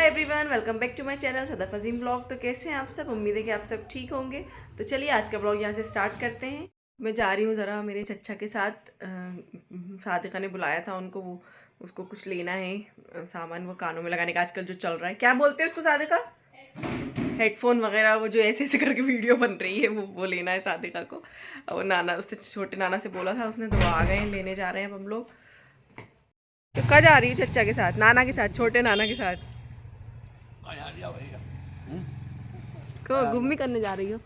Everyone, welcome back to my channel Sadaf Azeem blog. तो कैसे हैं आप सब? उम्मीद है कि आप सब ठीक होंगे। तो चलिए आज का ब्लॉग यहाँ से स्टार्ट करते हैं। मैं जा रही हूँ ज़रा मेरे चच्चा के साथ। सादिका ने बुलाया था उनको, वो उसको कुछ लेना है सामान, वो कानों में लगाने का आजकल जो चल रहा है। क्या बोलते हैं उसको सादिका? हेडफोन वगैरह, वो जो ऐसे ऐसे करके वीडियो बन रही है वो लेना है सादिका को। और नाना, उससे छोटे नाना से बोला था उसने, तो आ गए, लेने जा रहे हैं अब हम लोग। तो कहाँ जा रही हूँ? चच्चा के साथ, नाना के साथ, छोटे नाना के साथ। को घूमी करने जा रही हो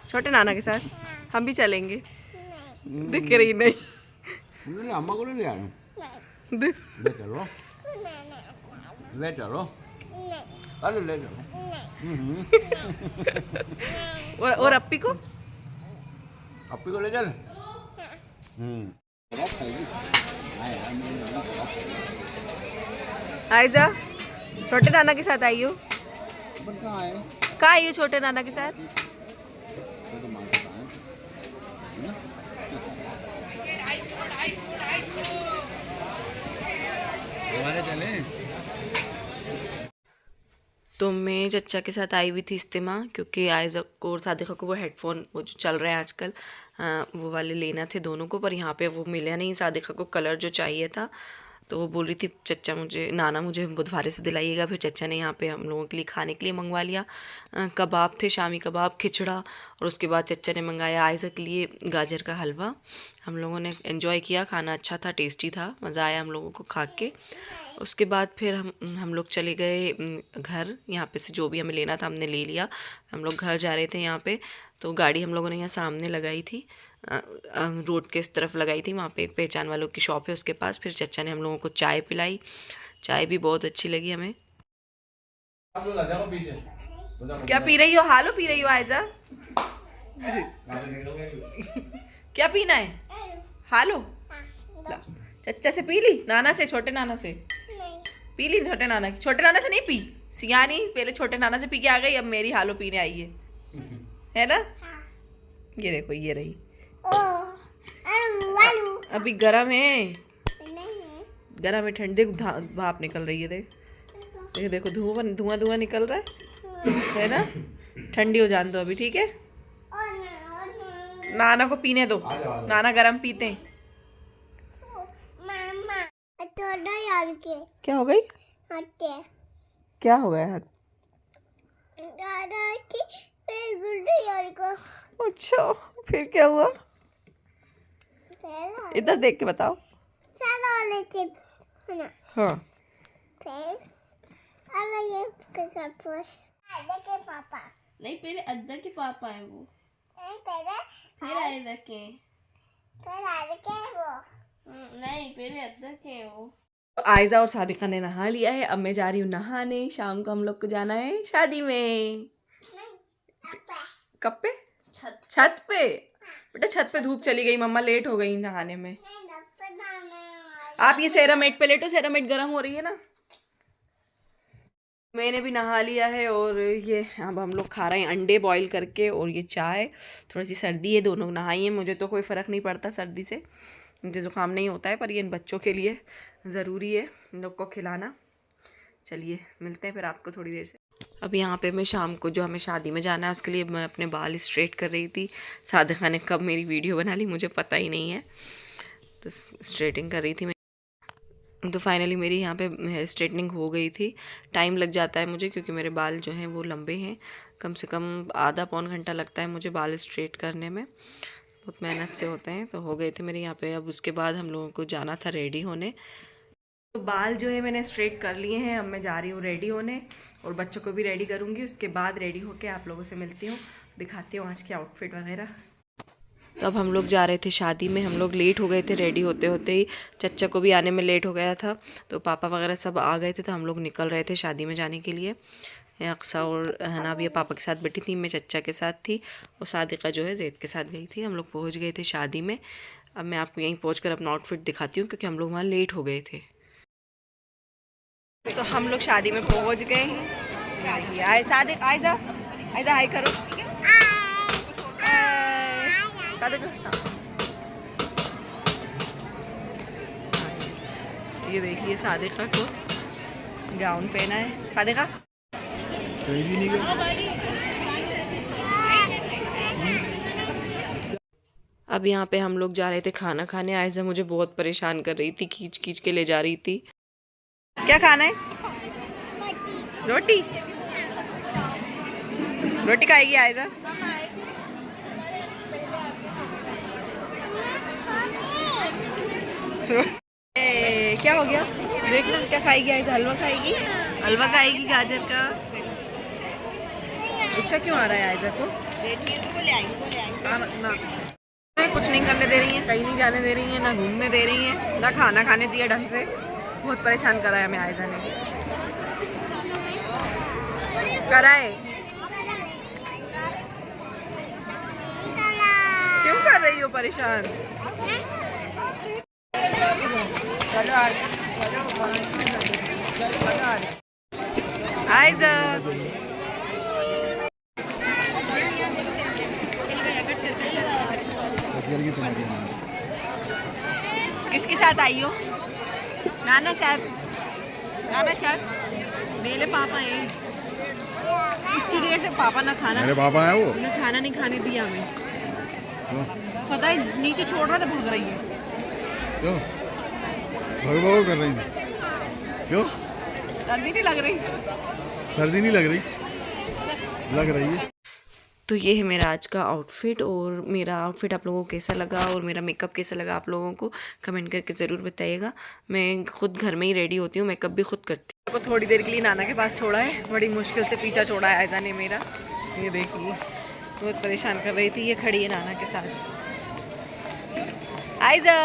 छोटे नाना के साथ? हम भी चलेंगे। दिख रही नहीं। अम्मा को ले आना। ले चलो। ले चलो। अरे ले चलो। और अप्पी को? अप्पी को ले चल। आयजा, छोटे नाना के साथ आई हो? कहाँ आई हो छोटे नाना के साथ? तो मैं चच्चा के साथ आई हुई थी इस्तेमा, क्योंकि आयजा को और सादिका को वो हेडफोन, वो जो चल रहे हैं आजकल, वो वाले लेना थे दोनों को। पर यहाँ पे वो मिले नहीं। सादिका को कलर जो चाहिए था, तो वो बोल रही थी चच्चा मुझे, नाना मुझे बुधवार से दिलाइएगा। फिर चच्चा ने यहाँ पे हम लोगों के लिए खाने के लिए मंगवा लिया। कबाब थे, शामी कबाब, खिचड़ा, और उसके बाद चच्चा ने मंगाया आयजा के लिए गाजर का हलवा। हम लोगों ने एंजॉय किया, खाना अच्छा था, टेस्टी था, मज़ा आया हम लोगों को खा के। उसके बाद फिर हम लोग चले गए घर। यहाँ पे से जो भी हमें लेना था हमने ले लिया। हम लोग घर जा रहे थे यहाँ पे, तो गाड़ी हम लोगों ने यहाँ सामने लगाई थी, रोड के इस तरफ लगाई थी। वहाँ पे एक पहचान वालों की शॉप है, उसके पास। फिर चच्चा ने हम लोगों को चाय पिलाई, चाय भी बहुत अच्छी लगी हमें। क्या पी रही हो? हालो पी रही हो आयजा? क्या पीना है? हालो? चच्चा से पी ली, नाना से, छोटे नाना से पी ली? छोटे नाना की, छोटे नाना से नहीं पी? सियानी पहले छोटे नाना से पी के आ गई, अब मेरी हालो पीने आई है ना? ये देखो, ये रही। अभी गरम है, गरम है, ठंडे भाप निकल रही है। देख देखो, धुआं धुआं निकल रहा है ना? ठंडी हो जान दो अभी, ठीक है? नाना को पीने दो, नाना गरम पीते हैं। क्या हो गई? क्या हो गया हाथ? अच्छा, फिर क्या हुआ? इधर देख के बताओ। हाँ, पापा नहीं, पहले अद्दर के पापा है वो, फिर आयदा के, नहीं पहले अद्दर के वो। आयजा और सादिका ने नहा लिया है, अब मैं जा रही हूँ नहाने। शाम को हम लोग को जाना है शादी में। कब पे? छत पे। बेटा छत पे धूप चली गई, मम्मा लेट हो गई नहाने में। आप ये सेरामेट पे लेटो, सेरामेट गर्म हो रही है ना। मैंने भी नहा लिया है, और ये अब हम लोग खा रहे हैं अंडे बॉईल करके, और ये चाय। थोड़ी सी सर्दी है, दोनों नहाई हैं। मुझे तो कोई फ़र्क नहीं पड़ता सर्दी से, मुझे ज़ुकाम नहीं होता है, पर ये इन बच्चों के लिए ज़रूरी है इन लोग को खिलाना। चलिए मिलते हैं फिर आपको थोड़ी देर से। अब यहाँ पे मैं शाम को, जो हमें शादी में जाना है, उसके लिए मैं अपने बाल स्ट्रेट कर रही थी। सादिका ने कब मेरी वीडियो बना ली मुझे पता ही नहीं है, तो स्ट्रेटिंग कर रही थी मैं। तो फाइनली मेरी यहाँ पे हेयर स्ट्रेटनिंग हो गई थी। टाइम लग जाता है मुझे, क्योंकि मेरे बाल जो हैं वो लंबे हैं। कम से कम आधा पौन घंटा लगता है मुझे बाल स्ट्रेट करने में, बहुत मेहनत से होते हैं। तो हो गए थे मेरे यहाँ पे। अब उसके बाद हम लोगों को जाना था रेडी होने। तो बाल जो है मैंने स्ट्रेट कर लिए हैं, अब मैं जा रही हूँ रेडी होने, और बच्चों को भी रेडी करूँगी। उसके बाद रेडी होके आप लोगों से मिलती हूँ, दिखाती हूँ आज के आउटफिट वगैरह। तो अब हम लोग जा रहे थे शादी में। हम लोग लेट हो गए थे रेडी होते होते ही, चच्चा को भी आने में लेट हो गया था, तो पापा वगैरह सब आ गए थे, तो हम लोग निकल रहे थे शादी में जाने के लिए। अक्सा और हना भी पापा के साथ बैठी थी, मैं चच्चा के साथ थी, और सादिका जो है जैद के साथ गई थी। हम लोग पहुंच गए थे शादी में। अब मैं आपको यहीं पहुंचकर अपना आउटफिट दिखाती हूँ, क्योंकि हम लोग वहाँ लेट हो गए थे। तो हम लोग शादी में पहुँच गए हैं। आए सादिक, आयजा, आयजा हाय करो। ये देखिए सादिका को गाउन पहना है। सादिका कहीं भी नहीं गए। अब यहाँ पे हम लोग जा रहे थे खाना खाने। आयजा मुझे बहुत परेशान कर रही थी, खींच खींच के ले जा रही थी। क्या खाना है? रोटी। रोटी खाएगी आयजा? क्या हो गया? देख लो क्या खाएगी आयजा। हलवा खाएगी? हलवा खाएगी गाजर का। अच्छा क्यों आ रहा है आयजा को? ना कुछ नहीं करने दे रही है, कहीं नहीं जाने दे रही है, ना घूमने दे रही है, ना खाना खाने दिया ढंग से। बहुत परेशान करा है हमें आयजा ने। कराए क्यों कर रही हो परेशान? आयजा किसके साथ आई हो? नाना शायद मेरे पापा हैं। इतनी देर से पापा ना खाना, मेरे पापा है वो, उन्हें खाना नहीं खाने दिया हमें। पता है नीचे छोड़ रहा था, भाग रही है। क्यों भग कर रही है? क्यों? सर्दी नहीं लग रही? सर्दी नहीं लग रही? लग रही है। तो ये है मेरा आज का आउटफिट, और मेरा आउटफिट आप लोगों को कैसा लगा और मेरा मेकअप कैसा लगा आप लोगों को कमेंट करके ज़रूर बताइएगा। मैं खुद घर में ही रेडी होती हूँ, मेकअप भी खुद करती हूँ। तो थोड़ी देर के लिए नाना के पास छोड़ा है, बड़ी मुश्किल से पीछा छोड़ा है आयजा ने मेरा। ये देखिए बहुत परेशान कर रही थी। ये खड़ी है नाना के साथ। आयजा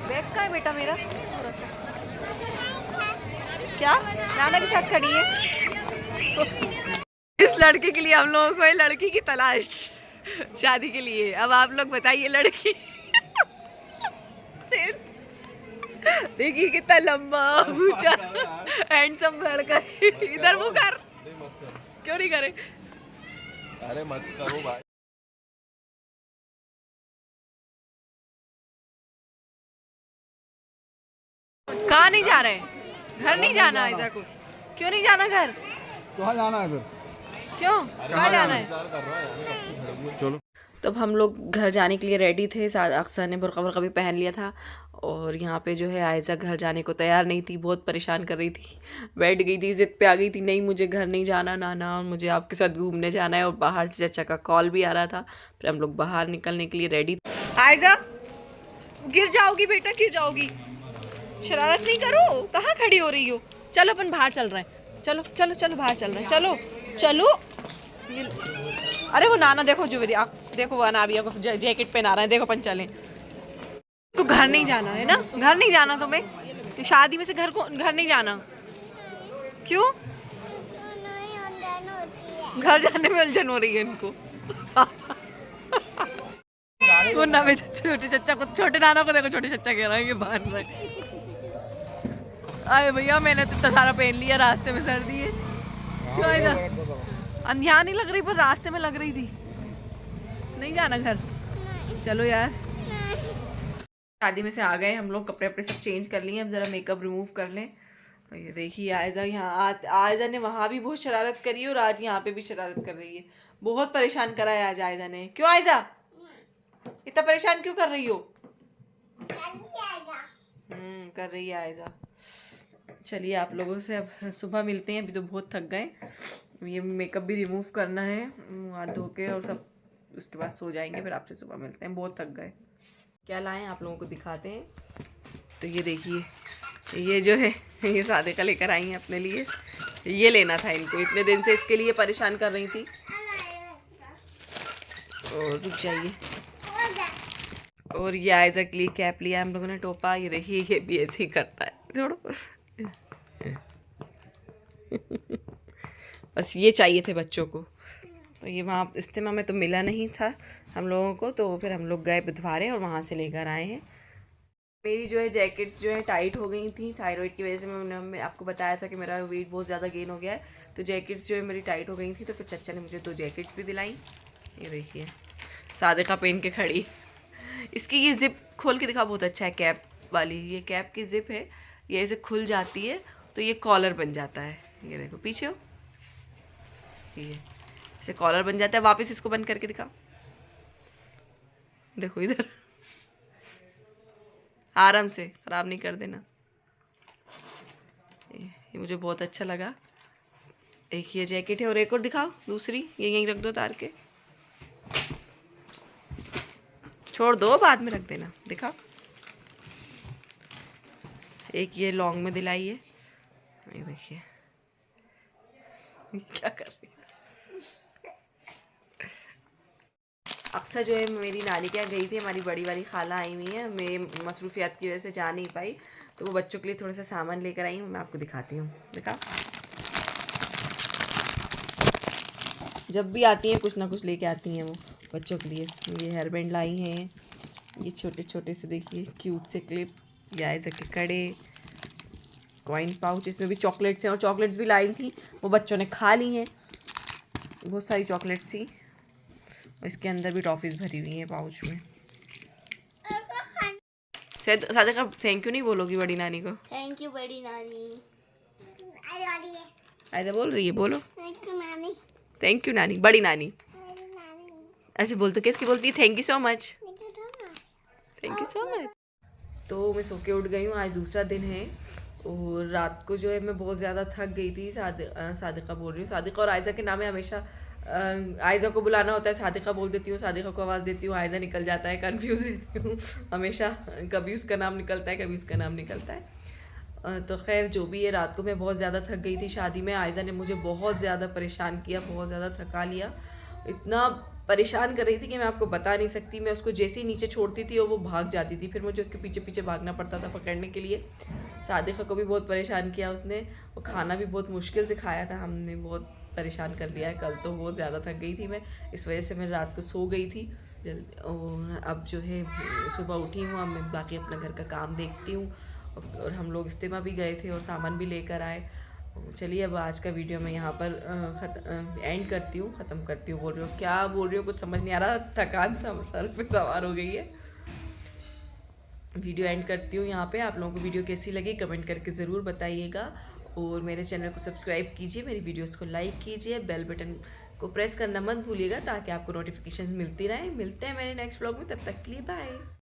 बैग का है बेटा मेरा? क्या नाना के साथ खड़ी है? इस लड़के के लिए हम लोगों को लड़की की तलाश शादी के लिए। अब आप लोग बताइए लड़की। देखिए कितना लंबा ऊंचा हैंडसम लड़का। इधर मुंह कर। क्यों नहीं करे? अरे मत करो भाई। कहाँ नहीं जा रहे? घर नहीं जाना आयजा को? क्यों नहीं जाना घर? कहाँ जाना है फिर? क्यों कहाँ जाना है? चलो। तो हम लोग घर जाने के लिए रेडी थे। अक्सर ने बुर्का वर्का भी पहन लिया था, और यहाँ पे जो है आयजा घर जाने को तैयार नहीं थी, बहुत परेशान कर रही थी। बैठ गई थी, ज़िद पे आ गई थी, नहीं मुझे घर नहीं जाना नाना, और मुझे आपके साथ घूमने जाना है। और बाहर से चाचा का कॉल भी आ रहा था। फिर हम लोग बाहर निकलने के लिए रेडी। आयजा गिर जाओगी बेटा, गिर जाओगी। शरारत नहीं करो, कहाँ खड़ी हो रही हो? चलो अपन बाहर चल रहे हैं। चलो चलो चलो बाहर चल रहे हैं। चलो चलो। अरे वो नाना देखो जुवेरी, देखो वो अनाबिया को जैकेट पहना रहा है। देखो अपन चलें। तो घर नहीं जाना है ना? घर नहीं जाना तुम्हें? तो शादी में से घर नहीं जाना क्यों? घर जाने में उलझन हो रही है इनको। वो ना छोटे चच्चा को, छोटे नाना को देखो, छोटे चच्चा कह रहा है कि बांध रहे। अरे भैया मैंने तो इतना सारा पहन लिया, रास्ते में सर्दी है। क्यों इधर अंधिया नहीं लग रही, पर रास्ते में लग रही थी। नहीं जाना घर? चलो यार। शादी में से आ गए हम लोग, कपड़े अपने सब चेंज कर लिए। अब ज़रा मेकअप रिमूव कर लें। तो ये देखिए आयजा यहाँ, आयजा ने वहाँ भी बहुत शरारत करी और आज यहाँ पे भी शरारत कर रही है। बहुत परेशान करा है आज आयजा ने। क्यों आयजा इतना परेशान क्यों कर रही हो? कर रही है आयजा। चलिए आप लोगों से अब सुबह मिलते हैं। अभी तो बहुत थक गए। ये मेकअप भी रिमूव करना है, हाथ धो के और सब, उसके बाद सो जाएंगे। फिर आपसे सुबह मिलते हैं। बहुत थक गए। क्या लाएं आप लोगों को दिखाते हैं। तो ये देखिए, ये जो है ये सादे का लेकर आई हैं अपने लिए। ये लेना था इनको, इतने दिन से इसके लिए परेशान कर रही थी। और रुक जाइए। और ये आयजा के लिए कैप लिया हम लोगों ने, टोपा। ये देखिए ये भी ऐसे ही करता है, छोड़ो। बस ये चाहिए थे बच्चों को। तो ये वहाँ इस्तेमाल में तो मिला नहीं था हम लोगों को, तो फिर हम लोग गए बुधवारे और वहाँ से लेकर आए हैं। मेरी जो है जैकेट्स जो है टाइट हो गई थी थायराइड की वजह से। मैंने आपको बताया था कि मेरा वेट बहुत ज़्यादा गेन हो गया है, तो जैकेट्स जो है मेरी टाइट हो गई थी। तो फिर चच्चा ने मुझे 2 जैकेट्स भी दिलाई। ये देखिए सादे का पहन के खड़ी। इसकी ये ज़िप खोल के दिखा, बहुत अच्छा है कैप वाली। ये कैप की ज़िप है, ये ऐसे खुल जाती है तो ये कॉलर बन जाता है। ये देखो पीछे हो, ये ऐसे कॉलर बन जाता है। वापस इसको बंद करके दिखाओ, देखो इधर, आराम से, खराब नहीं कर देना। ये मुझे बहुत अच्छा लगा। एक ये जैकेट है और एक और दिखाओ, दूसरी ये यहीं रख दो तार के, छोड़ दो बाद में रख देना। दिखाओ, एक ये लॉन्ग में दिलाई है, ये देखिए क्या कर रही है। अक्सर जो है मेरी नानी के यहाँ गई थी, हमारी बड़ी वाली खाला आई हुई है, मैं मसरूफियात की वजह से जा नहीं पाई, तो वो बच्चों के लिए थोड़ा सा सामान लेकर आई हूँ, मैं आपको दिखाती हूँ। देखा, जब भी आती हैं कुछ ना कुछ लेके आती हैं वो बच्चों के लिए। ये हेयर बैंड लाई हैं, ये छोटे छोटे से देखिए क्यूट से क्लिप, ये आइज़ा के कड़े, कॉइन पाउच, इसमें भी चॉकलेट्स हैं, और चॉकलेट्स भी लाई थी, वो बच्चों ने खा ली हैं, बहुत सारी चॉकलेट्स थी, और इसके अंदर भी टॉफ़ीज़ भरी हुई हैं पाउच में। सादिका थैंक यू नहीं बोलोगी बड़ी नानी को? थैंक यू बड़ी नानी। ऐसा बोल रही है, बोलो थैंक यू नानी। थैंक यू नानी, बड़ी नानी। ऐसे बोल तो कैसे बोलती है? Thank you so much, thank you so much. तो मैं सो के उठ गई हूँ, आज दूसरा दिन है, और रात को जो है मैं बहुत ज़्यादा थक गई थी। सादिका बोल रही हूँ, सादिका और आयज़ा के नाम है, हमेशा आयज़ा को बुलाना होता है, सादिका बोल देती हूँ, सादिका को आवाज़ देती हूँ, आयज़ा निकल जाता है, कंफ्यूज रहती हूँ हमेशा, कभी उसका नाम निकलता है कभी उसका नाम निकलता है। तो खैर जो भी है, रात को मैं बहुत ज़्यादा थक गई थी शादी में। आयज़ा ने मुझे बहुत ज़्यादा परेशान किया, बहुत ज़्यादा थका लिया, इतना परेशान कर रही थी कि मैं आपको बता नहीं सकती। मैं उसको जैसे ही नीचे छोड़ती थी और वो भाग जाती थी, फिर मुझे उसके पीछे पीछे भागना पड़ता था पकड़ने के लिए। सादिका को भी बहुत परेशान किया उसने, और खाना भी बहुत मुश्किल से खाया था हमने, बहुत परेशान कर लिया है। कल तो बहुत ज़्यादा थक गई थी मैं, इस वजह से मैं रात को सो गई थी जल्दी, और अब जो है सुबह उठी हूँ, अब मैं बाकी अपना घर का काम देखती हूँ, और हम लोग इस्तेमा भी गए थे और सामान भी लेकर आए। चलिए अब आज का वीडियो मैं यहाँ पर एंड करती हूँ, ख़त्म करती हूँ। बोल रही हूँ, क्या बोल रही हूँ कुछ समझ नहीं आ रहा, थकान सर पे सवार हो गई है। वीडियो एंड करती हूँ यहाँ पे। आप लोगों को वीडियो कैसी लगी कमेंट करके ज़रूर बताइएगा, और मेरे चैनल को सब्सक्राइब कीजिए, मेरी वीडियोस को लाइक कीजिए, बेल बटन को प्रेस करना मत भूलिएगा ताकि आपको नोटिफिकेशंस मिलती रहें। मिलते हैं मेरे नेक्स्ट व्लॉग में, तब तक के लिए बाय।